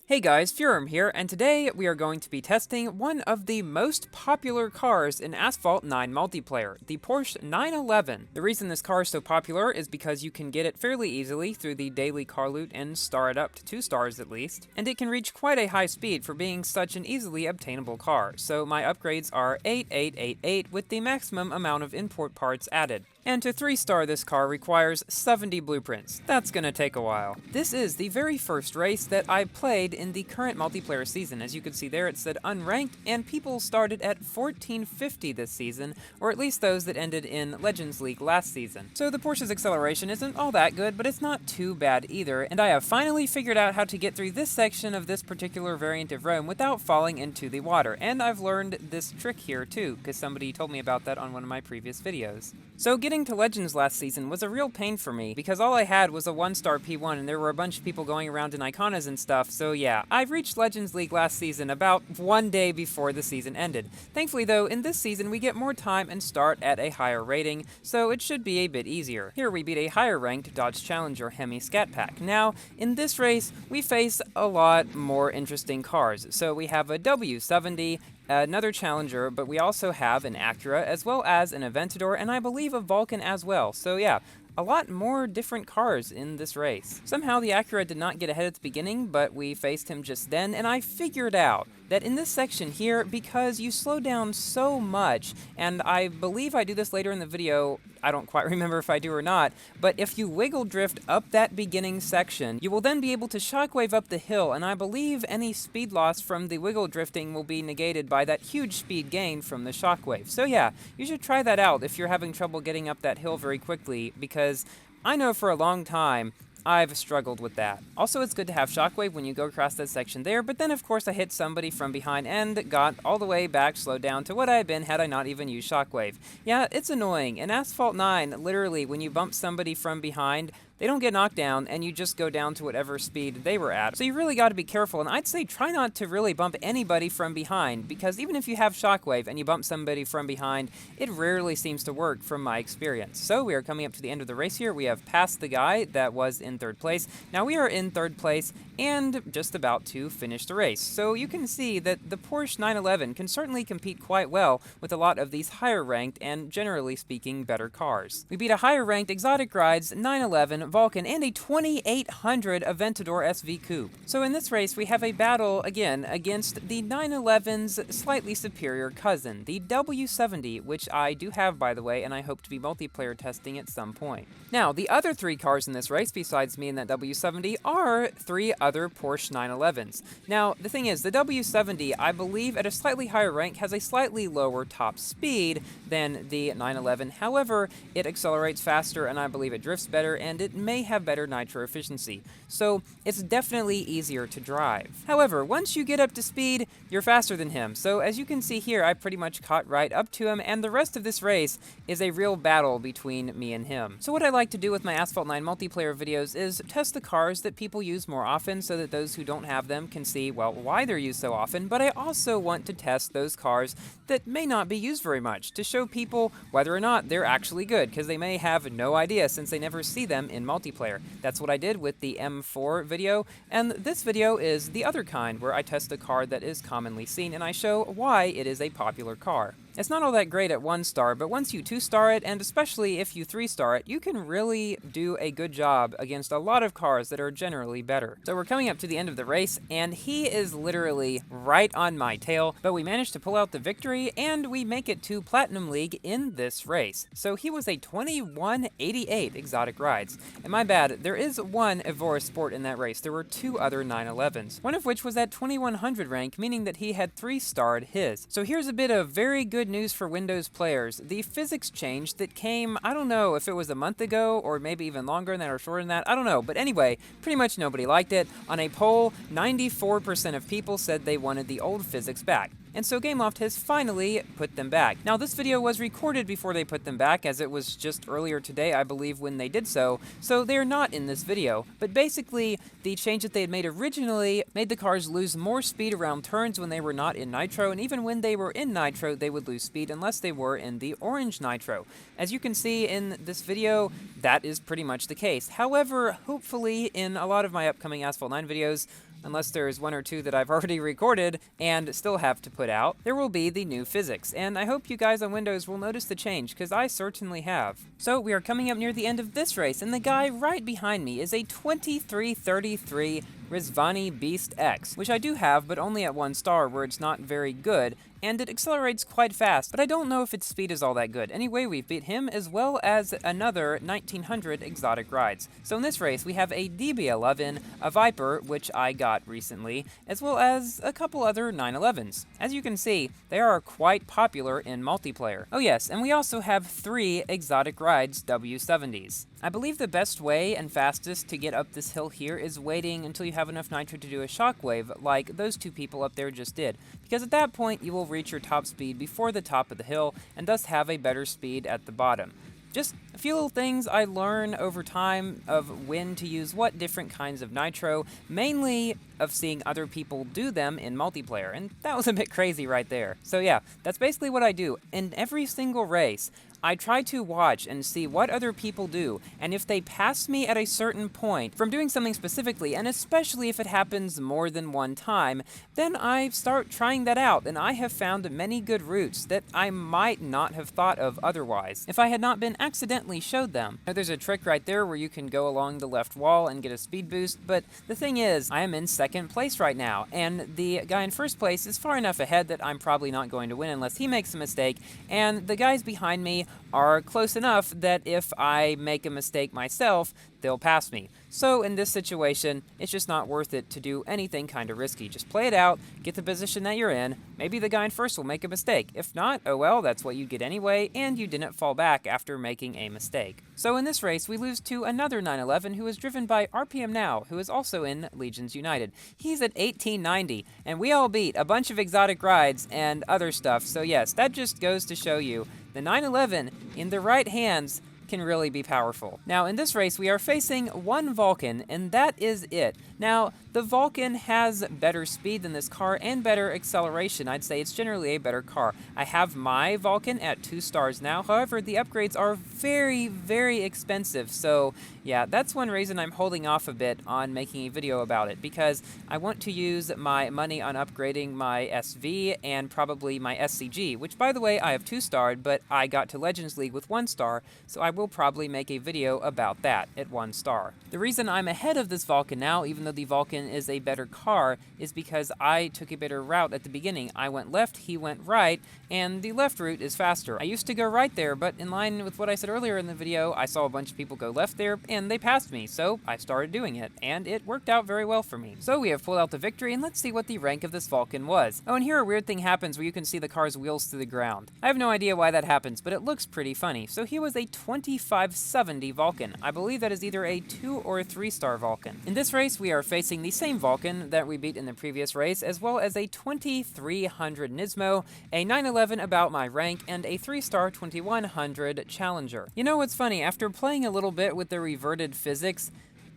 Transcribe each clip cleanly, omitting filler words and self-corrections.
Hey guys, Furum here, and today we are going to be testing one of the most popular cars in Asphalt 9 multiplayer, the Porsche 911. The reason this car is so popular is because you can get it fairly easily through the daily car loot and star it up to 2 stars at least, and it can reach quite a high speed for being such an easily obtainable car. So my upgrades are 8888 with the maximum amount of import parts added. And to 3-star this car requires 70 blueprints. That's gonna take a while. This is the very first race that I played in the current multiplayer season. As you can see there, it said unranked, and people started at 1450 this season, or at least those that ended in Legends League last season. So the Porsche's acceleration isn't all that good, but it's not too bad either, and I have finally figured out how to get through this section of this particular variant of Rome without falling into the water. And I've learned this trick here too, because somebody told me about that on one of my previous videos. So getting to Legends last season was a real pain for me, because all I had was a 1-star P1 and there were a bunch of people going around in Iconas and stuff, so yeah, I reached Legends League last season about one day before the season ended. Thankfully though, in this season we get more time and start at a higher rating, so it should be a bit easier. Here we beat a higher ranked Dodge Challenger Hemi Scat Pack. Now, in this race, we face a lot more interesting cars. So we have a W70, another Challenger, but we also have an Acura, as well as an Aventador, and I believe a Vulcan as well. So yeah, a lot more different cars in this race. Somehow the Acura did not get ahead at the beginning, but we faced him just then, and I figured out that in this section here, because you slow down so much, and I believe I do this later in the video, I don't quite remember if I do or not, but if you wiggle drift up that beginning section, you will then be able to shockwave up the hill, and I believe any speed loss from the wiggle drifting will be negated by that huge speed gain from the shockwave. So yeah, you should try that out if you're having trouble getting up that hill very quickly, because I know for a long time I've struggled with that. Also, it's good to have shockwave when you go across that section there, but then of course I hit somebody from behind and got all the way back slowed down to what I had been had I not even used shockwave. Yeah, it's annoying. In Asphalt 9, literally, when you bump somebody from behind, they don't get knocked down, and you just go down to whatever speed they were at. So you really got to be careful, and I'd say try not to really bump anybody from behind, because even if you have shockwave and you bump somebody from behind, it rarely seems to work from my experience. So we are coming up to the end of the race here. We have passed the guy that was in 3rd place. Now we are in 3rd place and just about to finish the race. So you can see that the Porsche 911 can certainly compete quite well with a lot of these higher ranked and generally speaking better cars. We beat a higher ranked Exotic Rides 911 Vulcan and a 2800 Aventador SV Coupe. So in this race we have a battle again against the 911's slightly superior cousin, the W70, which I do have by the way, and I hope to be multiplayer testing at some point. Now the other 3 cars in this race besides me and that W70 are 3 other Porsche 911s. Now the thing is, the W70 I believe at a slightly higher rank has a slightly lower top speed than the 911. However, it accelerates faster and I believe it drifts better and it may have better nitro efficiency, so it's definitely easier to drive. However, once you get up to speed, you're faster than him, so as you can see here, I pretty much caught right up to him, and the rest of this race is a real battle between me and him. So what I like to do with my Asphalt 9 multiplayer videos is test the cars that people use more often so that those who don't have them can see, well, why they're used so often, but I also want to test those cars that may not be used very much to show people whether or not they're actually good, because they may have no idea since they never see them in multiplayer. That's what I did with the M4 video, and this video is the other kind where I test a car that is commonly seen and I show why it is a popular car. It's not all that great at 1-star, but once you 2-star it, and especially if you 3-star it, you can really do a good job against a lot of cars that are generally better. So we're coming up to the end of the race, and he is literally right on my tail, but we managed to pull out the victory, and we make it to Platinum League in this race. So he was a 2188 Exotic Rides. And my bad, there is one Evora Sport in that race. There were 2 other 911s, one of which was at 2100 rank, meaning that he had 3-starred his. So here's a bit of very good news for Windows players. The physics change that came, I don't know if it was a month ago or maybe even longer than that or shorter than that, I don't know, but anyway, pretty much nobody liked it. On a poll, 94% of people said they wanted the old physics back. And so Gameloft has finally put them back. Now this video was recorded before they put them back, as it was just earlier today, I believe, when they did so they're not in this video. But basically, the change that they had made originally made the cars lose more speed around turns when they were not in Nitro, and even when they were in Nitro, they would lose speed unless they were in the orange Nitro. As you can see in this video, that is pretty much the case. However, hopefully in a lot of my upcoming Asphalt 9 videos, unless there's one or two that I've already recorded and still have to put out, there will be the new physics, and I hope you guys on Windows will notice the change, because I certainly have. So we are coming up near the end of this race, and the guy right behind me is a 2333 Rizvani Beast X, which I do have, but only at 1 star, where it's not very good, and it accelerates quite fast, but I don't know if its speed is all that good. Anyway, we've beat him as well as another 1900 exotic rides. So in this race, we have a DB11, a Viper, which I got recently, as well as a couple other 911s. As you can see, they are quite popular in multiplayer. Oh yes, and we also have 3 exotic rides W70s. I believe the best way and fastest to get up this hill here is waiting until you have enough nitro to do a shockwave like those 2 people up there just did, because at that point you will reach your top speed before the top of the hill and thus have a better speed at the bottom. Just a few little things I learn over time of when to use what different kinds of nitro, mainly of seeing other people do them in multiplayer, and that was a bit crazy right there. So yeah, that's basically what I do. In every single race, I try to watch and see what other people do, and if they pass me at a certain point from doing something specifically, and especially if it happens more than one time, then I start trying that out, and I have found many good routes that I might not have thought of otherwise, if I had not been accidentally showed them. Now, there's a trick right there where you can go along the left wall and get a speed boost, but the thing is, I am in 2nd place right now, and the guy in 1st place is far enough ahead that I'm probably not going to win unless he makes a mistake, and the guys behind me are close enough that if I make a mistake myself, they'll pass me. So in this situation, it's just not worth it to do anything kind of risky. Just play it out, get the position that you're in. Maybe the guy in 1st will make a mistake. If not, oh well, that's what you get anyway, and you didn't fall back after making a mistake. So in this race, we lose to another 911 who is driven by RPM Now, who is also in Legions United. He's at 1890, and we all beat a bunch of exotic rides and other stuff. So yes, that just goes to show you the 911 in the right hands can really be powerful. Now, in this race, we are facing one Vulcan, and that is it. Now, the Vulcan has better speed than this car and better acceleration. I'd say it's generally a better car. I have my Vulcan at 2 stars now. However, the upgrades are very, very expensive. So, yeah, that's one reason I'm holding off a bit on making a video about it, because I want to use my money on upgrading my SV and probably my SCG, which, by the way, I have 2-starred, but I got to Legends League with 1 star, so I will probably make a video about that at 1 star. The reason I'm ahead of this Vulcan now, even though the Vulcan is a better car, is because I took a better route at the beginning. I went left, he went right, and the left route is faster. I used to go right there, but in line with what I said earlier in the video, I saw a bunch of people go left there, and they passed me, so I started doing it, and it worked out very well for me. So we have pulled out the victory, and let's see what the rank of this Vulcan was. Oh, and here a weird thing happens where you can see the car's wheels through the ground. I have no idea why that happens, but it looks pretty funny. So he was a 2570 Vulcan. I believe that is either a 2 or a 3-star Vulcan. In this race, we are facing the same Vulcan that we beat in the previous race, as well as a 2300 Nismo, a 911 about my rank, and a 3-star 2100 Challenger. You know what's funny? After playing a little bit with the reverted physics,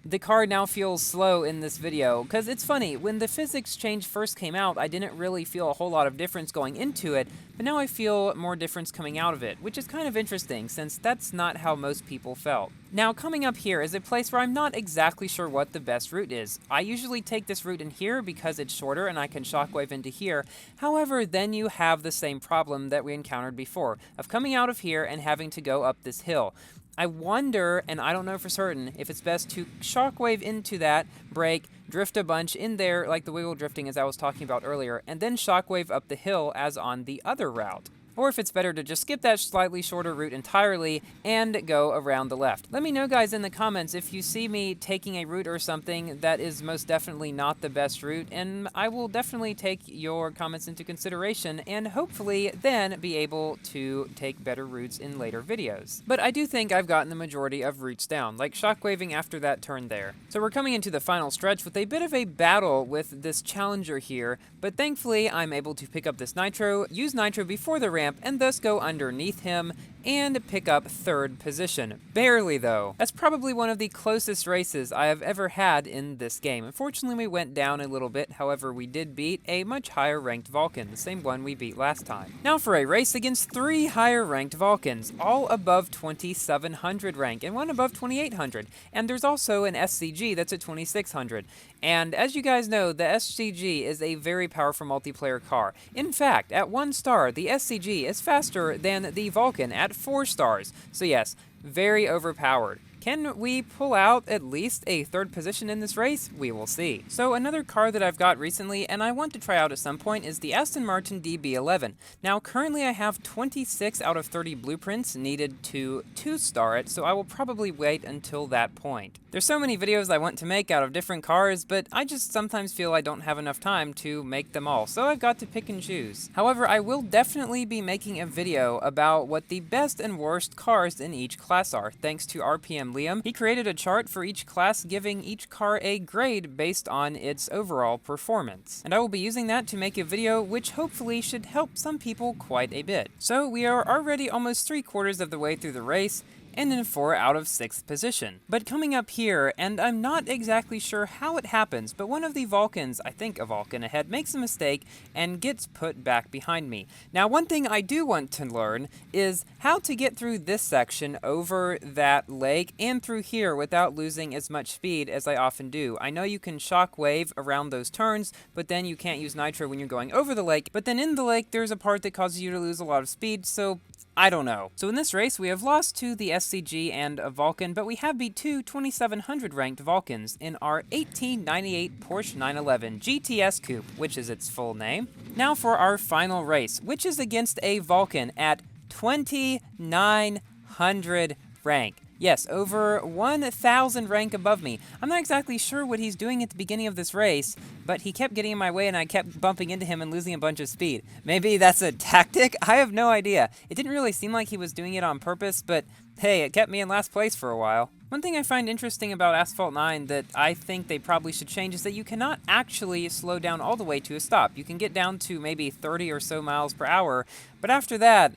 the car now feels slow in this video, because it's funny, when the physics change first came out, I didn't really feel a whole lot of difference going into it, but now I feel more difference coming out of it, which is kind of interesting, since that's not how most people felt. Now, coming up here is a place where I'm not exactly sure what the best route is. I usually take this route in here because it's shorter and I can shockwave into here. However, then you have the same problem that we encountered before, of coming out of here and having to go up this hill. I wonder, and I don't know for certain, if it's best to shockwave into that, brake, drift a bunch in there like the wiggle drifting as I was talking about earlier, and then shockwave up the hill as on the other route. Or if it's better to just skip that slightly shorter route entirely and go around the left. Let me know, guys, in the comments if you see me taking a route or something that is most definitely not the best route, and I will definitely take your comments into consideration and hopefully then be able to take better routes in later videos. But I do think I've gotten the majority of routes down, like shockwaving after that turn there. So we're coming into the final stretch with a bit of a battle with this Challenger here, but thankfully I'm able to pick up this nitro, use nitro before the ramp, and thus go underneath him and pick up 3rd position. Barely though. That's probably one of the closest races I have ever had in this game. Unfortunately, we went down a little bit, however we did beat a much higher ranked Vulcan, the same one we beat last time. Now for a race against 3 higher ranked Vulcans, all above 2700 rank and one above 2800, and there's also an SCG that's at 2600. And as you guys know, the SCG is a very powerful multiplayer car. In fact, at 1 star, the SCG is faster than the Vulcan at 4 stars. So yes, very overpowered. Can we pull out at least a 3rd position in this race? We will see. So another car that I've got recently and I want to try out at some point is the Aston Martin DB11. Now currently I have 26 out of 30 blueprints needed to 2-star it, so I will probably wait until that point. There's so many videos I want to make out of different cars, but I just sometimes feel I don't have enough time to make them all, so I've got to pick and choose. However, I will definitely be making a video about what the best and worst cars in each class are, thanks to RPM Liam. He created a chart for each class giving each car a grade based on its overall performance. And I will be using that to make a video which hopefully should help some people quite a bit. So we are already almost 3/4 of the way through the race, and in 4 out of 6th position. But coming up here, and I'm not exactly sure how it happens, but one of the Vulcans, I think a Vulcan ahead, makes a mistake and gets put back behind me. Now one thing I do want to learn is how to get through this section over that lake and through here without losing as much speed as I often do. I know you can shockwave around those turns, but then you can't use nitro when you're going over the lake, but then in the lake there's a part that causes you to lose a lot of speed, so I don't know. So in this race, we have lost to the SCG and a Vulcan, but we have beat 2 2700 ranked Vulcans in our 1898 Porsche 911 GTS Coupe, which is its full name. Now for our final race, which is against a Vulcan at 2900 rank. Yes, over 1,000 rank above me. I'm not exactly sure what he's doing at the beginning of this race, but he kept getting in my way and I kept bumping into him and losing a bunch of speed. Maybe that's a tactic? I have no idea. It didn't really seem like he was doing it on purpose, but hey, it kept me in last place for a while. One thing I find interesting about Asphalt 9 that I think they probably should change is that you cannot actually slow down all the way to a stop. You can get down to maybe 30 or so miles per hour, but after that,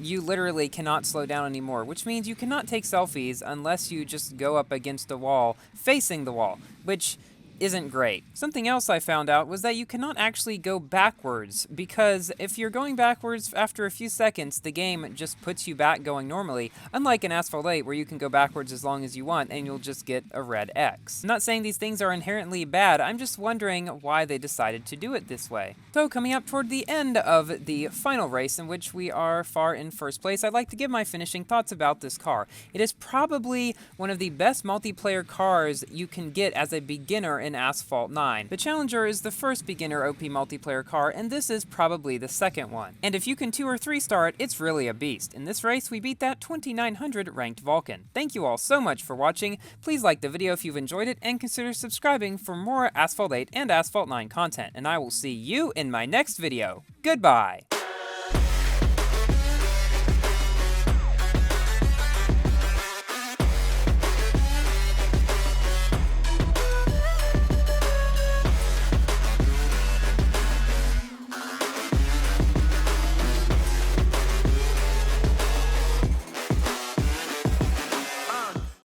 you literally cannot slow down anymore, which means you cannot take selfies unless you just go up against a wall, facing the wall, which isn't great. Something else I found out was that you cannot actually go backwards, because if you're going backwards after a few seconds, the game just puts you back going normally, unlike in Asphalt 8 where you can go backwards as long as you want and you'll just get a red X. I'm not saying these things are inherently bad, I'm just wondering why they decided to do it this way. So coming up toward the end of the final race, in which we are far in 1st place, I'd like to give my finishing thoughts about this car. It is probably one of the best multiplayer cars you can get as a beginner in Asphalt 9. The Challenger is the first beginner OP multiplayer car, and this is probably the second one. And if you can 2 or 3 star it, it's really a beast. In this race, we beat that 2900 ranked Vulcan. Thank you all so much for watching. Please like the video if you've enjoyed it, and consider subscribing for more Asphalt 8 and Asphalt 9 content. And I will see you in my next video. Goodbye!